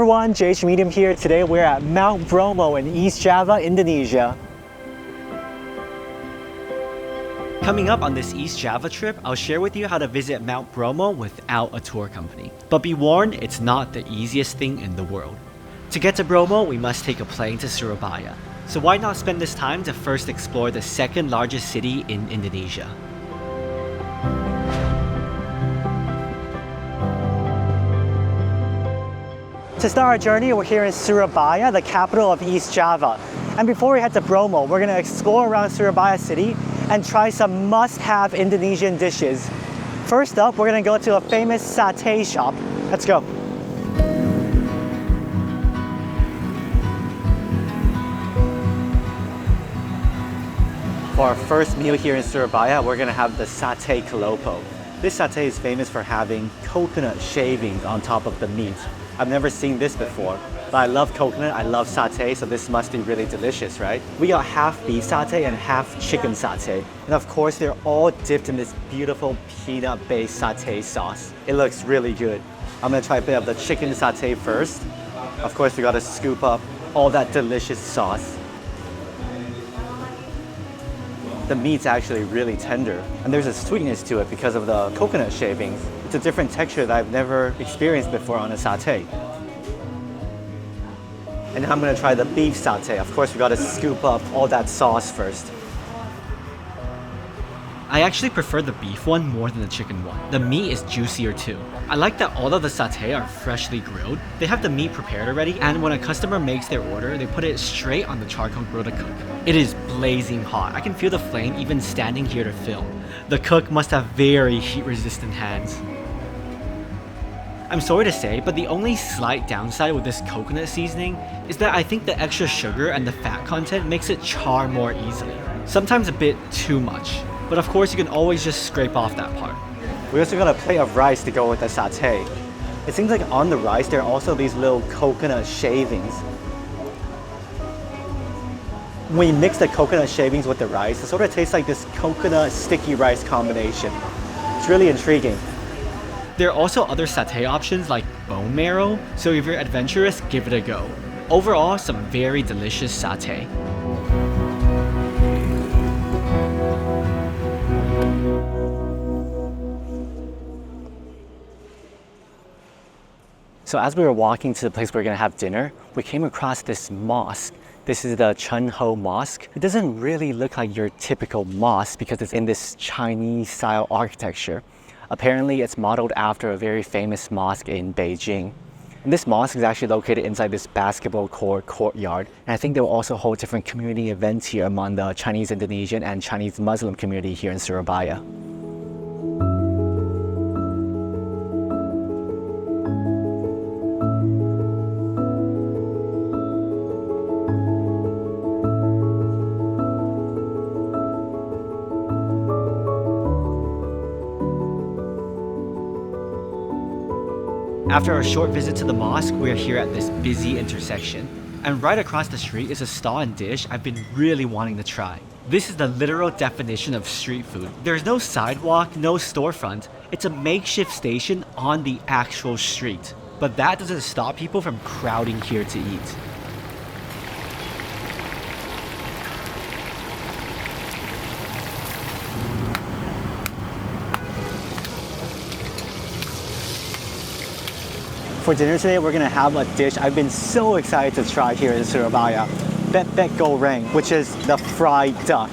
everyone, JH Medium here. Today we're at Mount Bromo in East Java, Indonesia. Coming up on this East Java trip, I'll share with you how to visit Mount Bromo without a tour company. But be warned, it's not the easiest thing in the world. To get to Bromo, we must take a plane to Surabaya. So why not spend this time to first explore the second largest city in Indonesia? To start our journey, we're here in Surabaya, the capital of East Java. And before we head to Bromo, we're going to explore around Surabaya city and try some must-have Indonesian dishes. First up, we're going to go to a famous satay shop. Let's go. For our first meal here in Surabaya, we're going to have the satay kelopo. This satay is famous for having coconut shavings on top of the meat. I've never seen this before, but I love coconut, I love satay, so this must be really delicious, right? We got half beef satay and half chicken satay. And of course, they're all dipped in this beautiful peanut-based satay sauce. It looks really good. I'm gonna try a bit of the chicken satay first. Of course, we gotta scoop up all that delicious sauce. The meat's actually really tender, and there's a sweetness to it because of the coconut shavings. It's a different texture that I've never experienced before on a satay. And now I'm gonna try the beef satay. Of course, we gotta scoop up all that sauce first. I actually prefer the beef one more than the chicken one. The meat is juicier too. I like that all of the satay are freshly grilled. They have the meat prepared already, and when a customer makes their order, they put it straight on the charcoal grill to cook. It is blazing hot. I can feel the flame even standing here to film. The cook must have very heat-resistant hands. I'm sorry to say, but the only slight downside with this coconut seasoning is that I think the extra sugar and the fat content makes it char more easily. Sometimes a bit too much. But of course, you can always just scrape off that part. We also got a plate of rice to go with the satay. It seems like on the rice, there are also these little coconut shavings. When you mix the coconut shavings with the rice, it sort of tastes like this coconut sticky rice combination. It's really intriguing. There are also other satay options like bone marrow, so if you're adventurous, give it a go. Overall, some very delicious satay. So as we were walking to the place we're gonna have dinner, we came across this mosque. This is the Chun Ho Mosque. It doesn't really look like your typical mosque because it's in this Chinese style architecture. Apparently it's modeled after a very famous mosque in Beijing. And this mosque is actually located inside this basketball court courtyard. And I think they will also hold different community events here among the Chinese Indonesian and Chinese Muslim community here in Surabaya. After a short visit to the mosque, we're here at this busy intersection. And right across the street is a stall and dish I've been really wanting to try. This is the literal definition of street food. There's no sidewalk, no storefront. It's a makeshift station on the actual street. But that doesn't stop people from crowding here to eat. For dinner today, we're gonna have a dish I've been so excited to try here in Surabaya. Bebek goreng, which is the fried duck.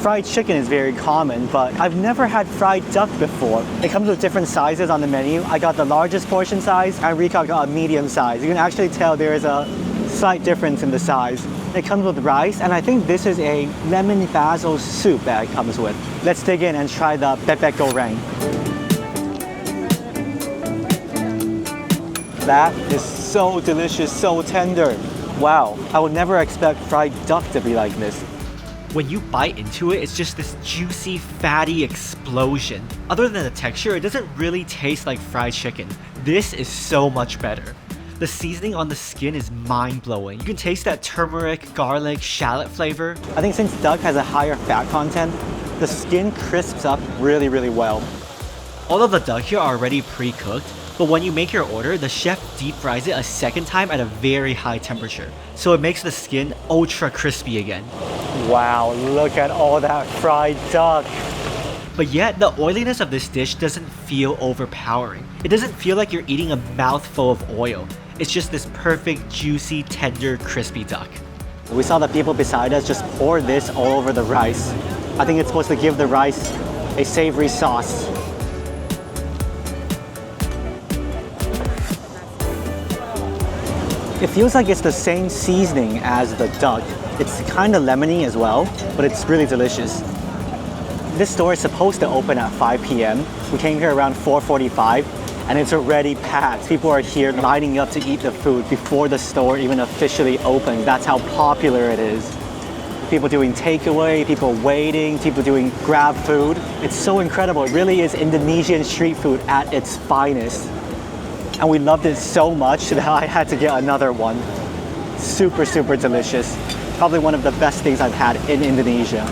Fried chicken is very common, but I've never had fried duck before. It comes with different sizes on the menu. I got the largest portion size, and Rika got a medium size. You can actually tell there is a slight difference in the size. It comes with rice, and I think this is a lemon basil soup that it comes with. Let's dig in and try the bebek goreng. That is so delicious, so tender. Wow, I would never expect fried duck to be like this. When you bite into it, it's just this juicy, fatty explosion. Other than the texture, it doesn't really taste like fried chicken. This is so much better. The seasoning on the skin is mind-blowing. You can taste that turmeric, garlic, shallot flavor. I think since duck has a higher fat content, the skin crisps up really, really well. All of the duck here are already pre-cooked, But when you make your order, the chef deep fries it a second time at a very high temperature, so it makes the skin ultra crispy again. Wow, look at all that fried duck. But yet, the oiliness of this dish doesn't feel overpowering. It doesn't feel like you're eating a mouthful of oil. It's just this perfect, juicy, tender, crispy duck. We saw the people beside us just pour this all over the rice. I think it's supposed to give the rice a savory sauce. It feels like it's the same seasoning as the duck. It's kind of lemony as well, but it's really delicious. This store is supposed to open at 5 p.m. We came here around 4:45 and it's already packed. People are here lining up to eat the food before the store even officially opens. That's how popular it is. People doing takeaway, people waiting, people doing grab food. It's so incredible. It really is Indonesian street food at its finest. And we loved it so much that I had to get another one. Super, super delicious. Probably one of the best things I've had in Indonesia.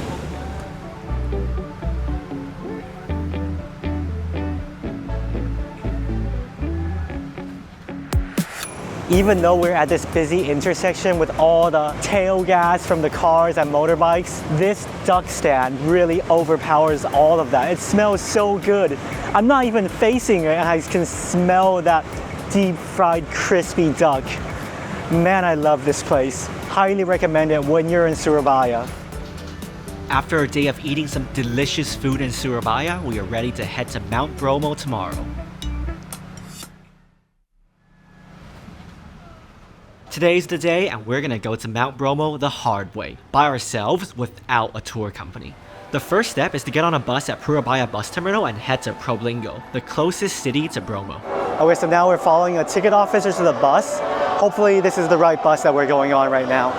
Even though we're at this busy intersection with all the tail gas from the cars and motorbikes, this duck stand really overpowers all of that. It smells so good. I'm not even facing it and I can smell that deep fried crispy duck. Man, I love this place. Highly recommend it when you're in Surabaya. After a day of eating some delicious food in Surabaya, we are ready to head to Mount Bromo tomorrow. Today's the day and we're gonna go to Mount Bromo the hard way, by ourselves without a tour company. The first step is to get on a bus at Purabaya bus terminal and head to Probolinggo, the closest city to Bromo. Okay, so now we're following a ticket officer to the bus. Hopefully this is the right bus that we're going on right now.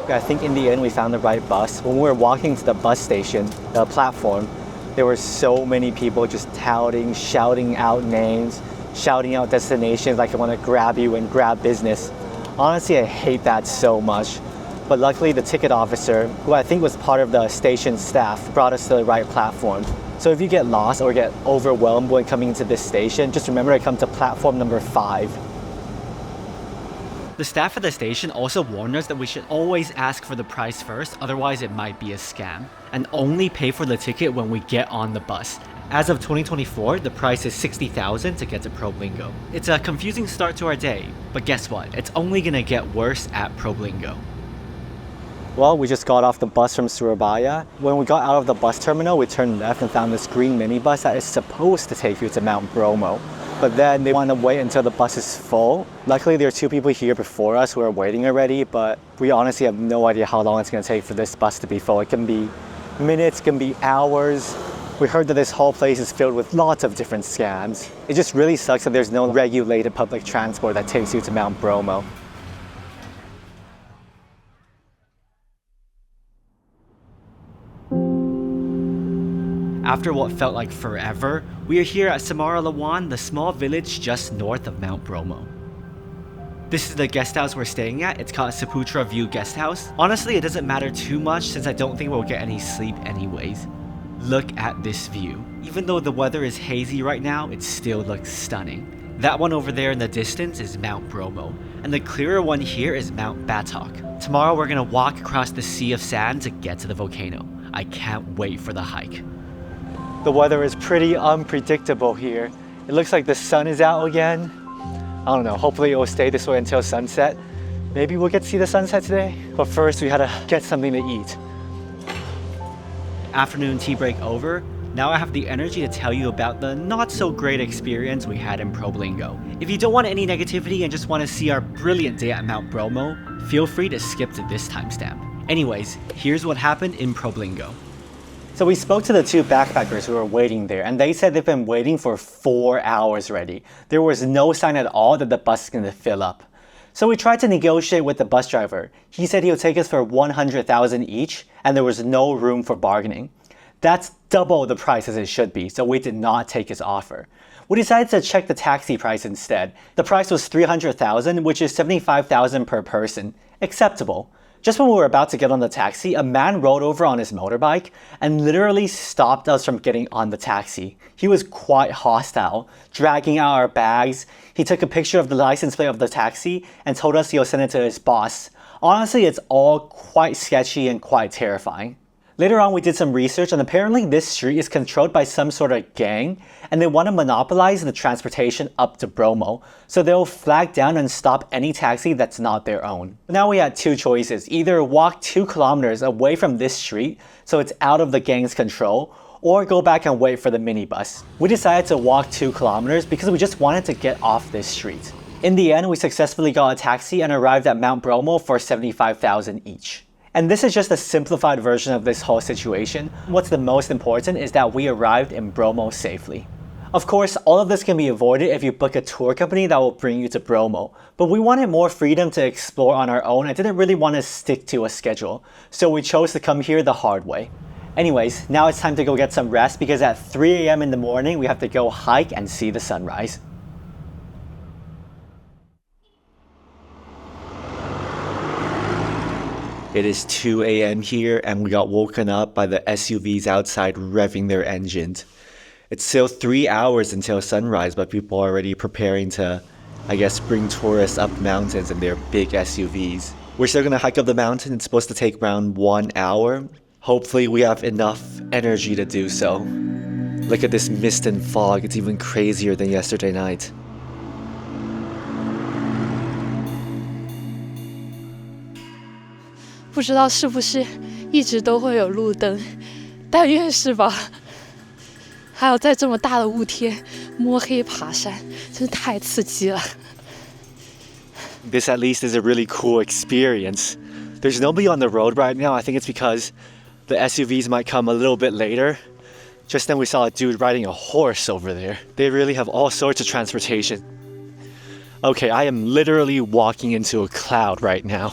I think in the end we found the right bus. When we were walking to the bus station, the platform, there were so many people just touting, shouting out names, shouting out destinations like they want to grab you and grab business. Honestly, I hate that so much. But luckily the ticket officer, who I think was part of the station staff, brought us to the right platform. So if you get lost or get overwhelmed when coming into this station, just remember to come to platform number 5. The staff at the station also warned us that we should always ask for the price first, otherwise it might be a scam, and only pay for the ticket when we get on the bus. As of 2024, the price is 60,000 to get to Probolinggo. It's a confusing start to our day, but guess what? It's only gonna get worse at Probolinggo. Well, we just got off the bus from Surabaya. When we got out of the bus terminal, we turned left and found this green minibus that is supposed to take you to Mount Bromo. But then they want to wait until the bus is full. Luckily, there are 2 people here before us who are waiting already, but we honestly have no idea how long it's going to take for this bus to be full. It can be minutes, it can be hours. We heard that this whole place is filled with lots of different scams. It just really sucks that there's no regulated public transport that takes you to Mount Bromo. After what felt like forever, we are here at Samara Lawan, the small village just north of Mount Bromo. This is the guest house we're staying at. It's called Saputra View Guest House. Honestly, it doesn't matter too much since I don't think we'll get any sleep anyways. Look at this view. Even though the weather is hazy right now, it still looks stunning. That one over there in the distance is Mount Bromo, and the clearer one here is Mount Batok. Tomorrow we're gonna walk across the sea of sand to get to the volcano. I can't wait for the hike. The weather is pretty unpredictable here. It looks like the sun is out again. I don't know, hopefully it will stay this way until sunset. Maybe we'll get to see the sunset today. But first we had to get something to eat. Afternoon tea break over. Now I have the energy to tell you about the not so great experience we had in Probolinggo. If you don't want any negativity and just want to see our brilliant day at Mount Bromo, feel free to skip to this timestamp. Anyways, here's what happened in Probolinggo. So we spoke to the 2 backpackers who were waiting there, and they said they've been waiting for 4 hours already. There was no sign at all that the bus is going to fill up. So we tried to negotiate with the bus driver. He said he'll take us for 100,000 each, and there was no room for bargaining. That's double the price as it should be, so we did not take his offer. We decided to check the taxi price instead. The price was 300,000, which is 75,000 per person. Acceptable. Just when we were about to get on the taxi, a man rode over on his motorbike and literally stopped us from getting on the taxi. He was quite hostile, dragging out our bags. He took a picture of the license plate of the taxi and told us he'll send it to his boss. Honestly, it's all quite sketchy and quite terrifying. Later on, we did some research, and apparently this street is controlled by some sort of gang, and they want to monopolize the transportation up to Bromo, so they'll flag down and stop any taxi that's not their own. Now we had two choices: either walk 2 kilometers away from this street, so it's out of the gang's control, or go back and wait for the minibus. We decided to walk 2 kilometers because we just wanted to get off this street. In the end, we successfully got a taxi and arrived at Mount Bromo for 75,000 each. And this is just a simplified version of this whole situation. What's the most important is that we arrived in Bromo safely. Of course, all of this can be avoided if you book a tour company that will bring you to Bromo, but we wanted more freedom to explore on our own and didn't really want to stick to a schedule, so we chose to come here the hard way. Anyways, now it's time to go get some rest because at 3 a.m. in the morning we have to go hike and see the sunrise. It is 2 a.m. here and we got woken up by the SUVs outside revving their engines. It's still 3 hours until sunrise, but people are already preparing to, I guess, bring tourists up mountains in their big SUVs. We're still gonna hike up the mountain. It's supposed to take around 1 hour. Hopefully we have enough energy to do so. Look at this mist and fog. It's even crazier than yesterday night. 不知道是不是一直都会有路灯，但愿是吧。还有在这么大的雾天摸黑爬山，真是太刺激了。This at least is a really cool experience. There's nobody on the road right now. I think it's because the SUVs might come a little bit later. Just then we saw a dude riding a horse over there. They really have all sorts of transportation. Okay, I am literally walking into a cloud right now.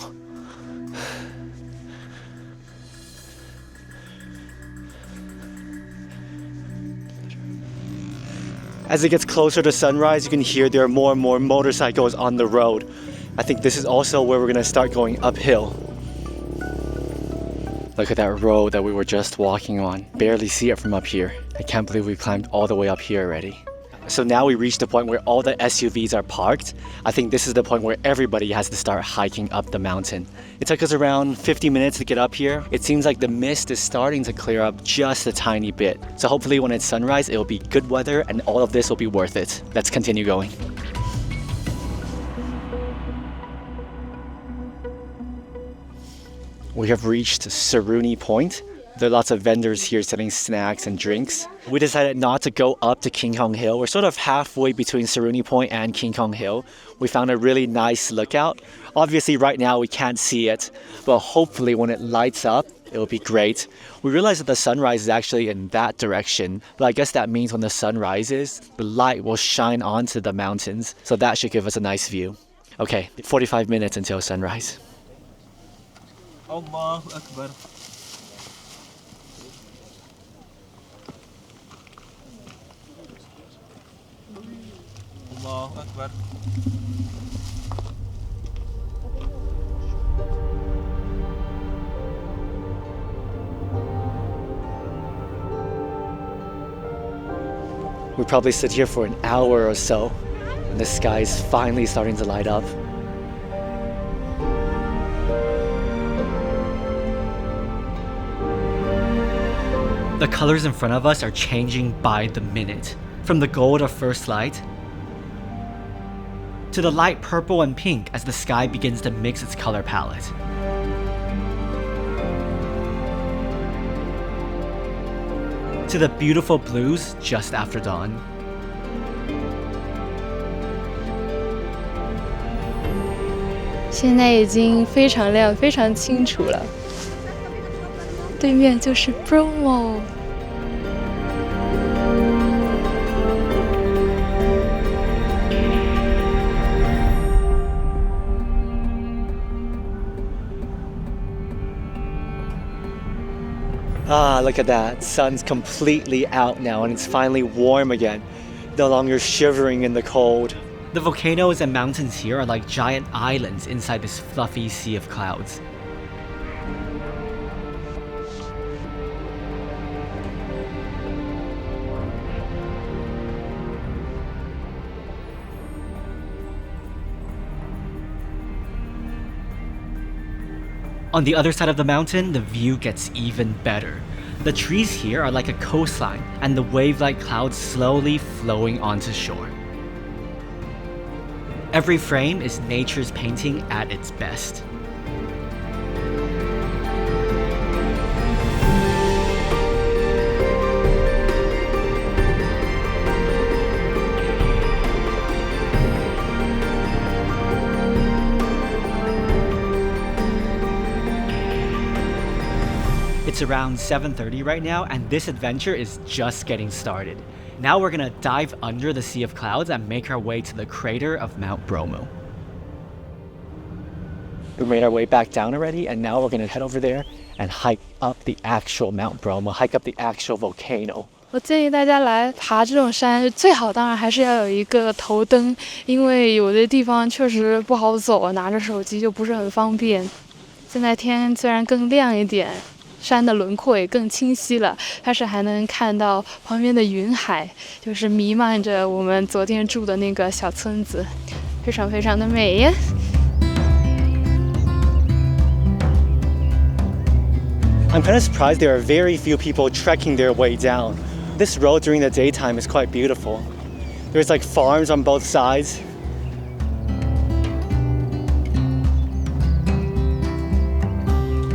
As it gets closer to sunrise, you can hear there are more and more motorcycles on the road. I think this is also where we're gonna start going uphill. Look at that road that we were just walking on. Barely see it from up here. I can't believe we climbed all the way up here already. So now we reached the point where all the SUVs are parked. I think this is the point where everybody has to start hiking up the mountain. It took us around 50 minutes to get up here. It seems like the mist is starting to clear up just a tiny bit. So hopefully when it's sunrise, it'll be good weather and all of this will be worth it. Let's continue going. We have reached Saruni Point. There are lots of vendors here selling snacks and drinks. We decided not to go up to King Kong Hill. We're sort of halfway between Saruni Point and King Kong Hill. We found a really nice lookout. Obviously right now we can't see it, but hopefully when it lights up, it'll be great. We realized that the sunrise is actually in that direction, but I guess that means when the sun rises, the light will shine onto the mountains, so that should give us a nice view. Okay, 45 minutes until sunrise. Allahu Akbar. Allahu Akbar. We probably sit here for an hour or so, and the sky is finally starting to light up. The colors in front of us are changing by the minute. From the gold of first light to the light purple and pink as the sky begins to mix its color palette. To the beautiful blues just after dawn. 现在已经非常亮，非常清楚了。对面就是 Bromo。Ah, look at that. Sun's completely out now and it's finally warm again. No longer shivering in the cold. The volcanoes and mountains here are like giant islands inside this fluffy sea of clouds. On the other side of the mountain, the view gets even better. The trees here are like a coastline, and the wave-like clouds slowly flowing onto shore. Every frame is nature's painting at its best. It's around 7:30 right now, and this adventure is just getting started. Now we're gonna dive under the sea of clouds and make our way to the crater of Mount Bromo. We made our way back down already, and now we're gonna head over there and hike up the actual Mount Bromo, hike up the actual volcano. 我建议大家来爬这种山，最好当然还是要有一个头灯，因为有的地方确实不好走，拿着手机就不是很方便。现在天虽然更亮一点，山的轮廓也更清晰了，但是还能看到旁边的云海，就是弥漫着我们昨天住的那个小村子，非常非常的美呀。I'm kind of surprised there are very few people trekking their way down. This road during the daytime is quite beautiful. There's like farms on both sides.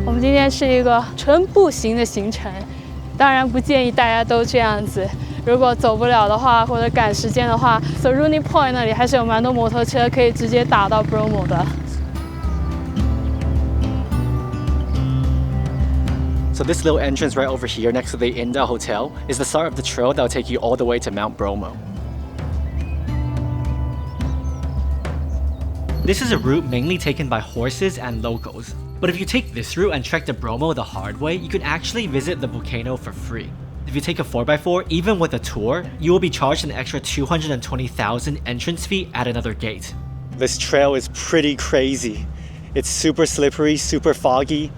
我们今天是一个纯步行的行程，当然不建议大家都这样子。如果走不了的话，或者赶时间的话 ，Saruni Point 那里还是有蛮多摩托车可以直接打到 Bromo 的。So this little entrance right over here next to the Inda Hotel is the start of the trail that will take you all the way to Mount Bromo. This is a route mainly taken by horses and locals. But if you take this route and trek to Bromo the hard way, you can actually visit the volcano for free. If you take a 4x4, even with a tour, you will be charged an extra 220,000 entrance fee at another gate. This trail is pretty crazy. It's super slippery, super foggy.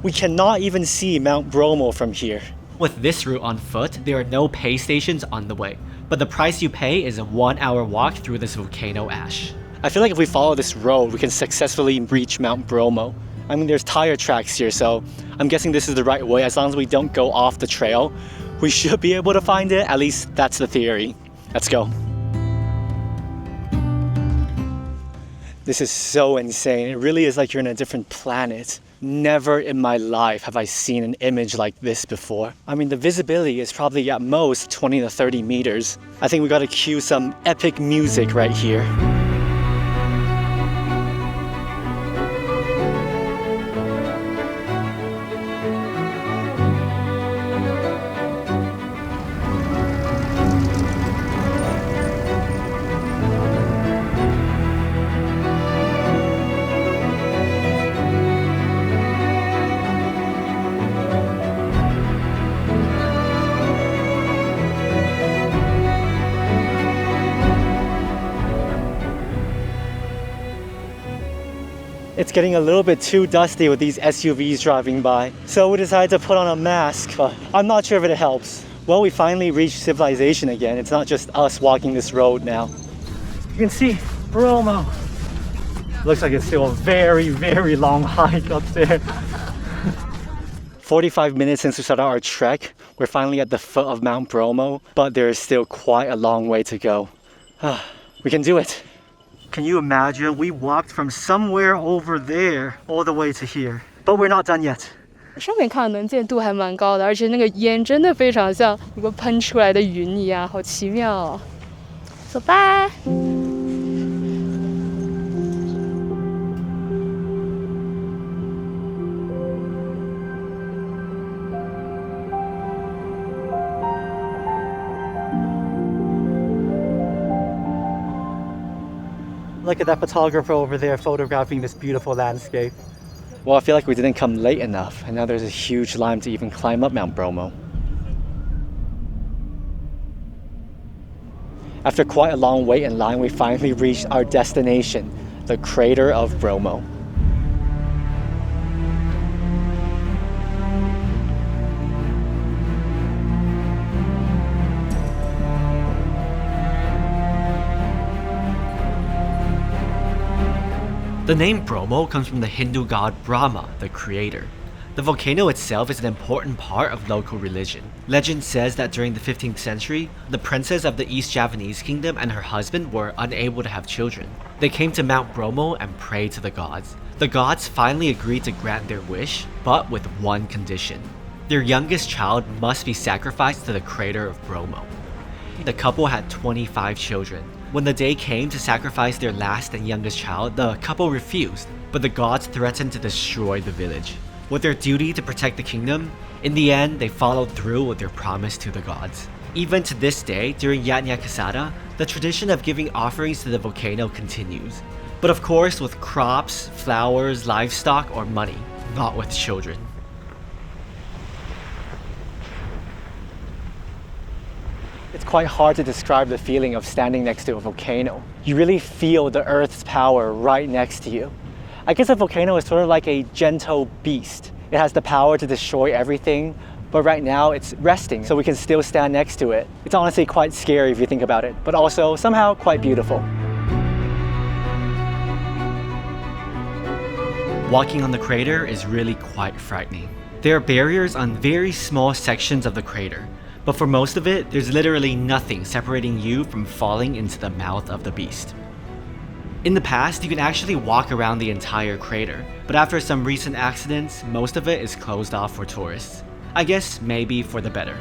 We cannot even see Mount Bromo from here. With this route on foot, there are no pay stations on the way, but the price you pay is a 1-hour walk through this volcano ash. I feel like if we follow this road, we can successfully reach Mount Bromo. I mean, there's tire tracks here, so I'm guessing this is the right way. As long as we don't go off the trail, we should be able to find it. At least that's the theory. Let's go. This is so insane. It really is like you're in a different planet. Never in my life have I seen an image like this before. I mean, the visibility is probably at most 20 to 30 meters. I think we gotta cue some epic music right here. It's getting a little bit too dusty with these SUVs driving by, so we decided to put on a mask, but I'm not sure if it helps. Well, we finally reached civilization again. It's not just us walking this road now. You can see Bromo. Looks like it's still a very, very long hike up there. 45 minutes since we started our trek, we're finally at the foot of Mount Bromo, but there is still quite a long way to go. We can do it. Can you imagine? We walked from somewhere over there all the way to here. But we're not done yet. 上面看能见度还蛮高的，而且那个烟真的非常像一个喷出来的云一样，好奇妙哦。走吧。Look at that photographer over there photographing this beautiful landscape. Well, I feel like we didn't come late enough, and now there's a huge line to even climb up Mount Bromo. After quite a long wait in line, we finally reached our destination, the crater of Bromo. The The name Bromo comes from the Hindu god Brahma, the creator. The volcano itself is an important part of local religion. Legend says that during the 15th century, the princess of the East Javanese kingdom and her husband were unable to have children. They came to Mount Bromo and prayed to the gods. The gods finally agreed to grant their wish, but with one condition. Their youngest child must be sacrificed to the crater of Bromo. The couple had 25 children. When the day came to sacrifice their last and youngest child, the couple refused, but the gods threatened to destroy the village. With their duty to protect the kingdom, in the end, they followed through with their promise to the gods. Even to this day, during Yatnya Kasada, the tradition of giving offerings to the volcano continues. But of course, with crops, flowers, livestock, or money, not with children. It's quite hard to describe the feeling of standing next to a volcano. You really feel the Earth's power right next to you. I guess a volcano is sort of like a gentle beast. It has the power to destroy everything, but right now it's resting, so we can still stand next to it. It's honestly quite scary if you think about it, but also somehow quite beautiful. Walking on the crater is really quite frightening. There are barriers on very small sections of the crater, but for most of it, there's literally nothing separating you from falling into the mouth of the beast. In the past, you can actually walk around the entire crater, but after some recent accidents, most of it is closed off for tourists. I guess maybe for the better.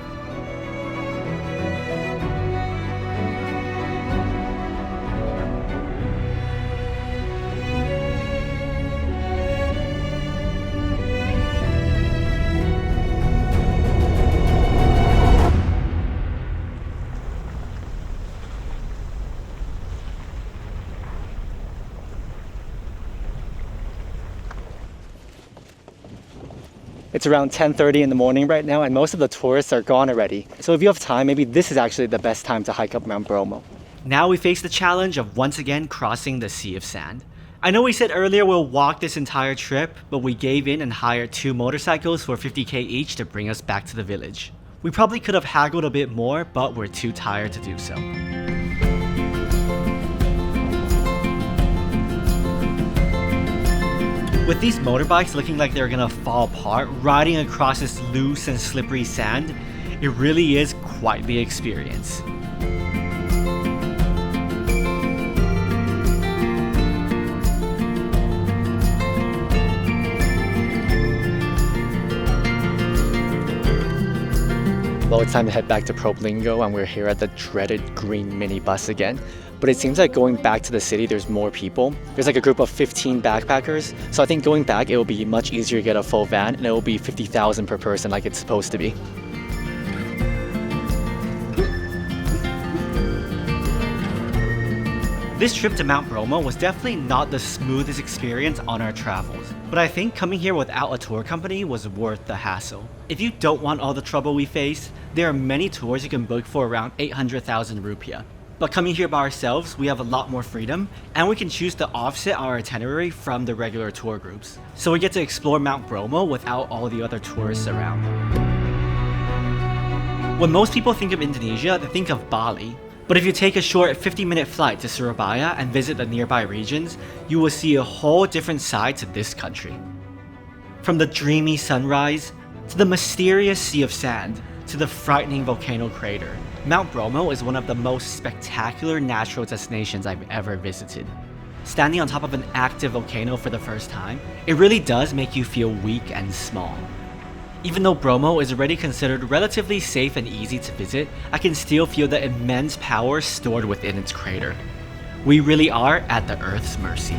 It's around 10:30 in the morning right now, and most of the tourists are gone already. So if you have time, maybe this is actually the best time to hike up Mount Bromo. Now we face the challenge of once again crossing the Sea of Sand. I know we said earlier we'll walk this entire trip, but we gave in and hired 2 motorcycles for 50k each to bring us back to the village. We probably could have haggled a bit more, but we're too tired to do so. With these motorbikes looking like they're gonna fall apart, riding across this loose and slippery sand, it really is quite the experience. Well, it's time to head back to Probolinggo, and we're here at the dreaded green minibus again. But it seems like going back to the city, there's more people. There's like a group of 15 backpackers. So I think going back, it will be much easier to get a full van, and it will be 50,000 per person like it's supposed to be. This trip to Mount Bromo was definitely not the smoothest experience on our travels, but I think coming here without a tour company was worth the hassle. If you don't want all the trouble we face, there are many tours you can book for around 800,000 rupiah. But coming here by ourselves, we have a lot more freedom, and we can choose to offset our itinerary from the regular tour groups. So we get to explore Mount Bromo without all the other tourists around. When most people think of Indonesia, they think of Bali. But if you take a short 50-minute flight to Surabaya and visit the nearby regions, you will see a whole different side to this country. From the dreamy sunrise, to the mysterious sea of sand, to the frightening volcano crater, Mount Bromo is one of the most spectacular natural destinations I've ever visited. Standing on top of an active volcano for the first time, it really does make you feel weak and small. Even though Bromo is already considered relatively safe and easy to visit, I can still feel the immense power stored within its crater. We really are at the Earth's mercy.